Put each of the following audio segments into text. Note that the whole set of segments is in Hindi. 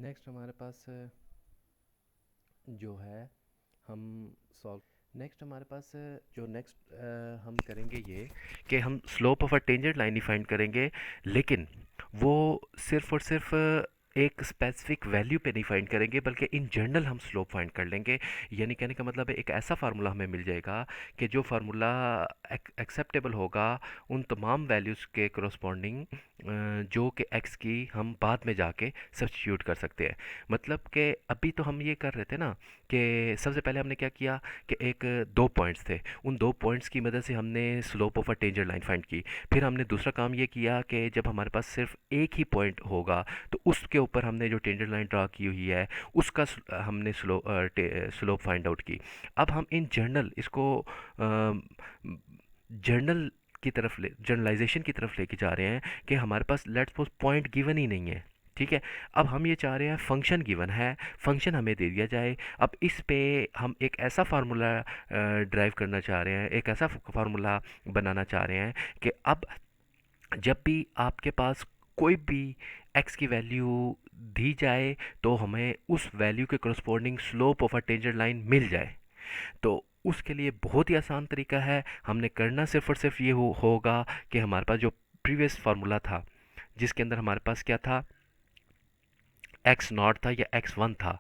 नेक्स्ट हमारे पास जो है हम सॉल्व नेक्स्ट हमारे पास जो नेक्स्ट हम करेंगे ये कि हम slope of a tangent line he find करेंगे, लेकिन वो सिर्फ और सिर्फ एक स्पेसिफिक वैल्यू पे नहीं फाइंड करेंगे, बल्कि इन जनरल हम स्लोप फाइंड कर लेंगे। यानी कहने का मतलब है एक ऐसा फार्मूला हमें मिल जाएगा कि जो फार्मूला एक्सेप्टेबल होगा उन तमाम वैल्यूज़ के करस्पॉन्डिंग, जो कि एक्स की हम बाद में जाके सब्स्टिट्यूट कर सकते हैं। मतलब कि अभी तो हम ये कर रहे थे ना कि सबसे पहले हमने क्या किया कि एक दो पॉइंट्स थे, उन दो पॉइंट्स की मदद से हमने slope of a tangent line find की। फिर हमने दूसरा काम ये किया कि जब हमारे पास सिर्फ एक ही पॉइंट होगा तो उसके ऊपर हमने जो टेंजेंट लाइन ड्रा की हुई है उसका हमने स्लोप फाइंड आउट की। अब हम इन जर्नल इसको जर्नल की तरफ ले जर्नलाइजेशन की तरफ लेके जा रहे हैं कि हमारे पास लेट्स सपोज पॉइंट गिवन ही नहीं है। ठीक है, अब हम ये चाह रहे हैं फंक्शन गिवन है, फंक्शन हमें दे दिया जाए। अब इस पे हम एक ऐसा फार्मूला ड्राइव करना चाह रहे हैं, एक ऐसा फार्मूला बनाना चाह रहे हैं कि अब जब भी आपके पास कोई भी एक्स की वैल्यू दी जाए तो हमें उस वैल्यू के corresponding slope of a tangent line मिल जाए। तो उसके लिए बहुत ही आसान तरीका है, हमने करना सिर्फ और सिर्फ ये होगा कि हमारे पास जो प्रीवियस फार्मूला था जिसके अंदर हमारे पास क्या था, एक्स नॉट था या एक्स वन था।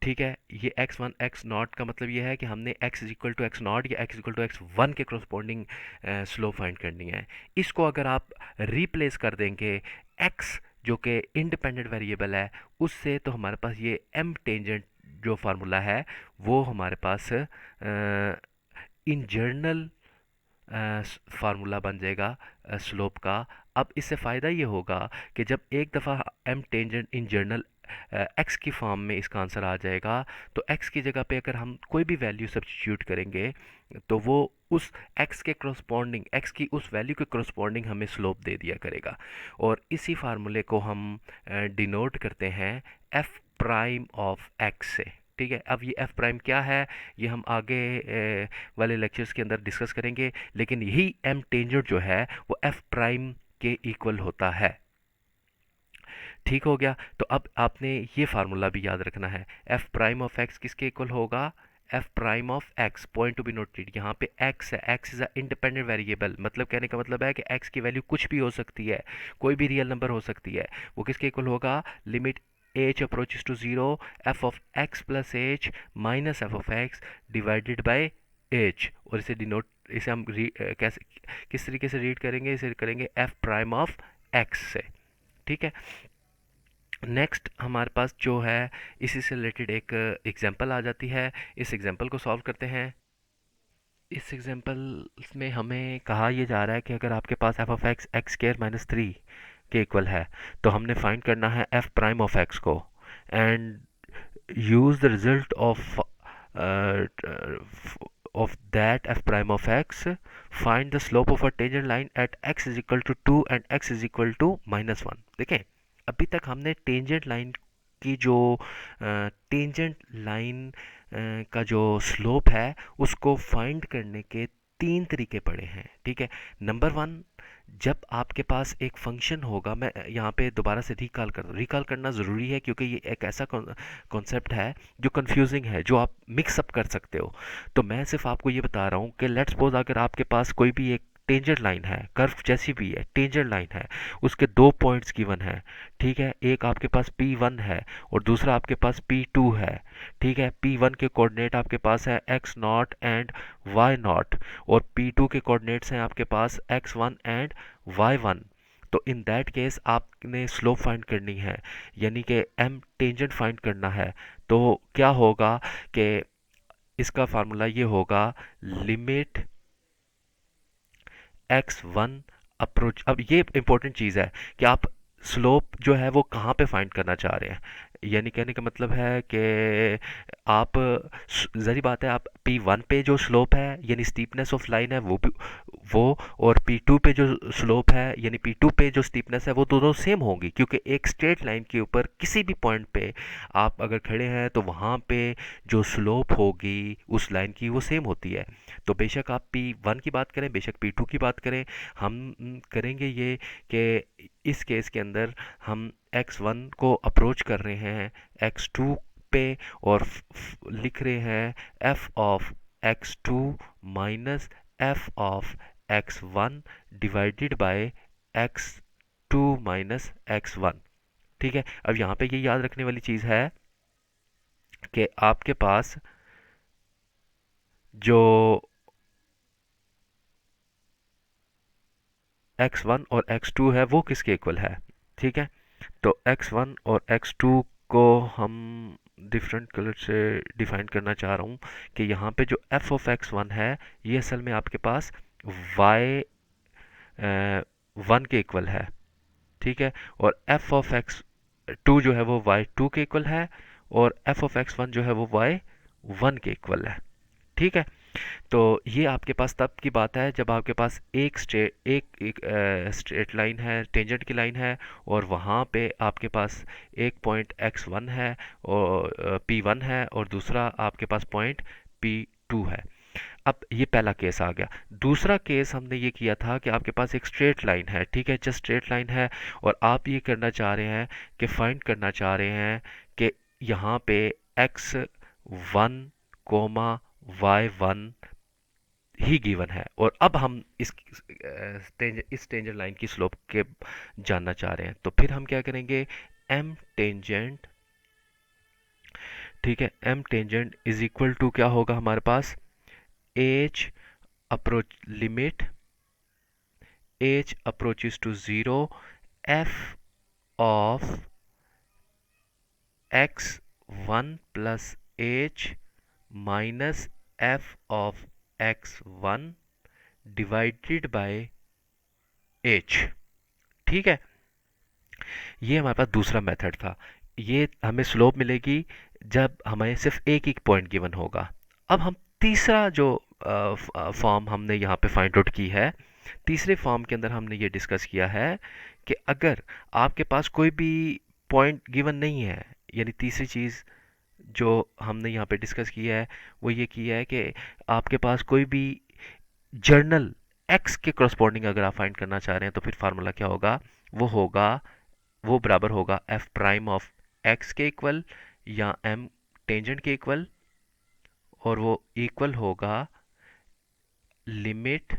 ठीक है, ये एक्स वन एक्स नॉट का मतलब ये है कि हमने x is equal to x not या x equal to x one के करस्पॉन्डिंग स्लोप फाइंड करनी है। इसको अगर आप रिप्लेस कर देंगे एक्स जो कि इंडिपेंडेंट वेरिएबल है उससे, तो हमारे पास ये एम टेंजेंट जो फार्मूला है वो हमारे पास इन जर्नल फार्मूला बन जाएगा स्लोप का। अब इससे फ़ायदा ये होगा कि जब एक दफ़ा एम टेंजेंट इन जर्नल एक्स की फॉर्म में इसका आंसर आ जाएगा, तो एक्स की जगह पे अगर हम कोई भी वैल्यू सब्स्टिट्यूट करेंगे तो वो उस एक्स के करस्पॉन्डिंग एक्स की उस वैल्यू के करस्पॉन्डिंग हमें स्लोप दे दिया करेगा। और इसी फार्मूले को हम डिनोट करते हैं एफ प्राइम ऑफ एक्स से। ठीक है, अब ये एफ प्राइम क्या है ये हम आगे वाले लेक्चर्स के अंदर डिस्कस करेंगे, लेकिन यही एम टेंजेंट जो है वो एफ प्राइम के इक्वल होता है। ठीक हो गया, तो अब आपने ये फार्मूला भी याद रखना है, एफ प्राइम ऑफ एक्स किसके इक्वल होगा, F prime of x. Point to be noted, यहाँ पे एक्स है, x is a independent variable, मतलब कहने का मतलब है कि एक्स की वैल्यू कुछ भी हो सकती है, कोई भी रियल नंबर हो सकती है। वो किसके इक्वल होगा, limit h approaches to zero, f of x plus h minus f of x divided by h. और इसे डिनोट इसे हम कैसे किस तरीके से रीड करेंगे, इसे करेंगे एफ प्राइम ऑफ एक्स से। ठीक है, नेक्स्ट हमारे पास जो है इसी से रिलेटेड एक एग्जांपल आ जाती है, इस एग्जांपल को सॉल्व करते हैं। इस एग्जांपल में हमें कहा यह जा रहा है कि अगर आपके पास f of x x square minus three के इक्वल है तो हमने फाइंड करना है एफ प्राइम ऑफ एक्स को, and use the result of that f prime of x, find the slope of a tangent line at x is equal to 2 and x is equal to -1। देखें, अभी तक हमने टेंजेंट लाइन की जो टेंजेंट लाइन का जो स्लोप है उसको फाइंड करने के तीन तरीके पड़े हैं। ठीक है, नंबर वन, जब आपके पास एक फंक्शन होगा, मैं यहाँ पे दोबारा से रिकॉल करना ज़रूरी है क्योंकि ये एक ऐसा कॉन्सेप्ट है जो कंफ्यूजिंग है, जो आप मिक्स अप कर सकते हो। तो मैं सिर्फ आपको ये बता रहा हूँ कि लेट्स सपोज अगर आपके पास कोई भी एक टेंजेंट लाइन है, कर्व जैसी भी है, टेंजेंट लाइन है, उसके दो पॉइंट्स गिवन है। ठीक है, एक आपके पास P1 है और दूसरा आपके पास P2 है। ठीक है, P1 के कोऑर्डिनेट आपके पास है x not and y not, और P2 के कोऑर्डिनेट्स हैं आपके पास x1 एंड y1। तो इन दैट केस आपने स्लोप फाइंड करनी है, यानी कि m टेंजेंट फाइंड करना है। तो क्या होगा कि इसका फार्मूला ये होगा, लिमिट x1 अप्रोच। अब ये इंपॉर्टेंट चीज़ है कि आप स्लोप जो है वो कहाँ पे फाइंड करना चाह रहे हैं, यानी कहने का मतलब है कि आप ज़री बात है, आप P1 पे जो स्लोप है यानी स्टीपनेस ऑफ लाइन है वो और P2 पे जो स्लोप है यानी P2 पे जो स्टीपनेस है वो दोनों सेम होंगी, क्योंकि एक स्ट्रेट लाइन के ऊपर किसी भी पॉइंट पे आप अगर खड़े हैं तो वहाँ पे जो स्लोप होगी उस लाइन की वो सेम होती है। तो बेशक आप P1 की बात करें, बेशक P2 की बात करें, हम करेंगे ये कि इस केस के अंदर हम x1 को अप्रोच कर रहे हैं x2 पे और लिख रहे हैं f of x2 minus f of x1 divided bye x2 minus x1। ठीक है, अब यहाँ पे ये याद रखने वाली चीज़ है कि आपके पास जो x1 और x2 है वो किसके इक्वल है। ठीक है, तो x1 और x2 को हम डिफरेंट कलर से डिफाइन करना चाह रहा हूँ कि यहाँ पे जो f ऑफ x1 है ये असल में आपके पास y 1 के इक्वल है। ठीक है, और f ऑफ x2 जो है वो y2 के इक्वल है और f ऑफ x1 जो है वो y1 के इक्वल है। ठीक है, तो ये आपके पास तब की बात है जब आपके पास एक स्ट्रेट लाइन है, टेंजेंट की लाइन है, और वहाँ पे आपके पास एक पॉइंट x1 है और p1 है और दूसरा आपके पास पॉइंट p2 है। अब ये पहला केस आ गया। दूसरा केस हमने ये किया था कि आपके पास एक स्ट्रेट लाइन है, ठीक है, जस्ट स्ट्रेट लाइन है, और आप ये करना चाह रहे हैं कि फाइंड करना चाह रहे हैं कि यहाँ पे x1 कोमा y1 ही गिवन है, और अब हम इस टेंजेंट लाइन की स्लोप के जानना चाह रहे हैं। तो फिर हम क्या करेंगे, m टेंजेंट, ठीक है, m tangent is equal to क्या होगा हमारे पास, h approach limit h approaches to 0 f of x1 plus h minus f of x1 divided by h। ठीक है, ये हमारे पास दूसरा मेथड था। ये हमें स्लोप मिलेगी जब हमें सिर्फ एक ही पॉइंट गिवन होगा। अब हम तीसरा जो फॉर्म हमने यहाँ पे फाइंड आउट की है, तीसरे फॉर्म के अंदर हमने ये डिस्कस किया है कि अगर आपके पास कोई भी पॉइंट गिवन नहीं है, यानी तीसरी चीज़ जो हमने यहाँ पे डिस्कस किया है वो ये किया है कि आपके पास कोई भी जर्नल x के करस्पॉन्डिंग अगर आप फाइंड करना चाह रहे हैं तो फिर फार्मूला क्या होगा, वो बराबर होगा f प्राइम ऑफ x के इक्वल या m टेंजेंट के इक्वल, और वो इक्वल होगा limit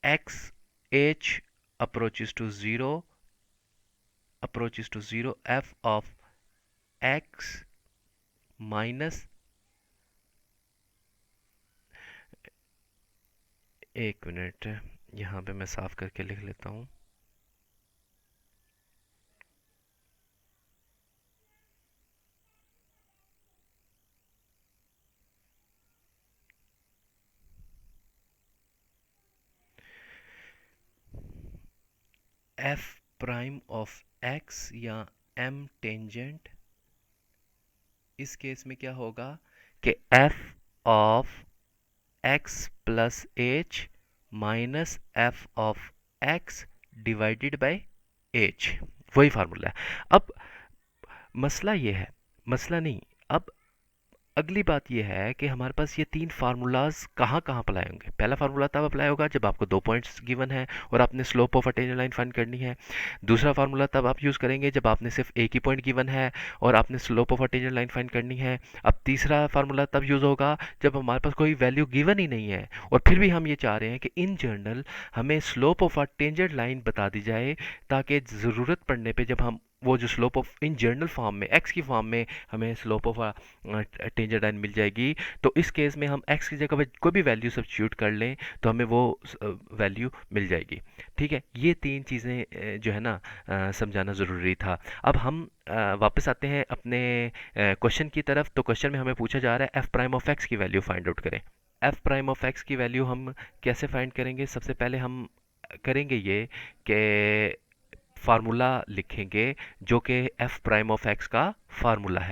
x h approaches to 0 f of x minus, एक मिनट यहाँ पे मैं साफ करके लिख लेता हूँ, f प्राइम ऑफ x या m टेंजेंट, इस केस में क्या होगा कि f of x plus h minus f of x divided by h, वही फार्मूला है। अब मसला ये है, मसला नहीं, अब अगली बात यह है कि हमारे पास ये तीन फार्मूलाज कहाँ कहाँ अप्लाई होंगे। पहला फार्मूला तब अप्लाई होगा जब आपको 2 पॉइंट्स गिवन है और आपने slope of a tangent line find करनी है। दूसरा फार्मूला तब आप यूज़ करेंगे जब आपने सिर्फ एक ही पॉइंट गिवन है और आपने slope of a tangent line find करनी है। अब तीसरा फार्मूला तब यूज़ होगा जब हमारे पास कोई वैल्यू गिवन ही नहीं है और फिर भी हम ये चाह रहे हैं कि इन जनरल हमें slope of a tangent line बता दी जाए, ताकि ज़रूरत पड़ने पर जब हम वो जो slope of in general form में एक्स की फॉर्म में हमें स्लोप ऑफ टेंजेंट लाइन मिल जाएगी, तो इस केस में हम x की जगह पे कोई भी वैल्यू सब्स्टिट्यूट कर लें तो हमें वो वैल्यू मिल जाएगी। ठीक है, ये तीन चीज़ें जो है ना समझाना ज़रूरी था। अब हम वापस आते हैं अपने क्वेश्चन की तरफ। तो क्वेश्चन में हमें पूछा जा रहा है f प्राइम ऑफ x की वैल्यू फाइंड आउट करें। f प्राइम ऑफ x की वैल्यू हम कैसे फाइंड करेंगे, सबसे पहले हम करेंगे ये कि फार्मूला लिखेंगे जो कि f प्राइम ऑफ x का फार्मूला है।